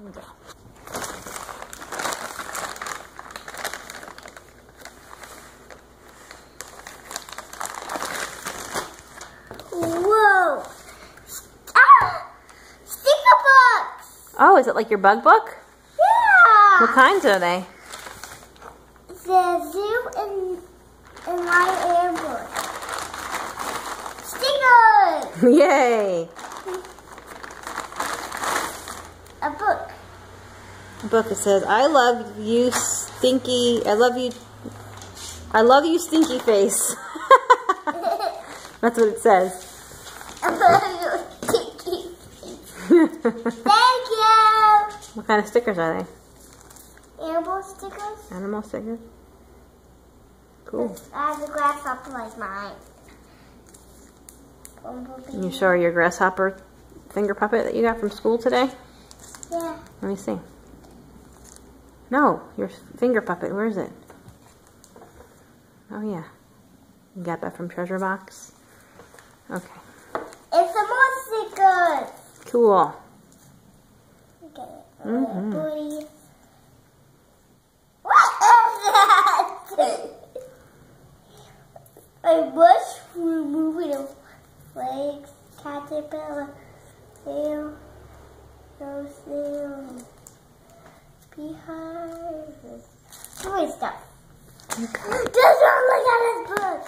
Okay. Whoa! Ah! Sticker books! Oh, is it like your bug book? Yeah! What kinds are they? The zoo and my airport. Stickers! Yay! A book. A book that says, I love you, stinky stinky face. That's what it says. Thank you! What kind of stickers are they? Animal stickers? Animal stickers? Cool. I have a grasshopper like mine. Can you show her your grasshopper finger puppet that you got from school today? Yeah. Let me see. No, your finger puppet. Where is it? Oh, yeah. You got that from Treasure Box? Okay. It's some more stickers. Cool. Okay. Mm-hmm. Booty. What is that? A bush removing of legs, caterpillar, tail, nose, nail, behind. Doing stuff. Okay. Just don't look at his book.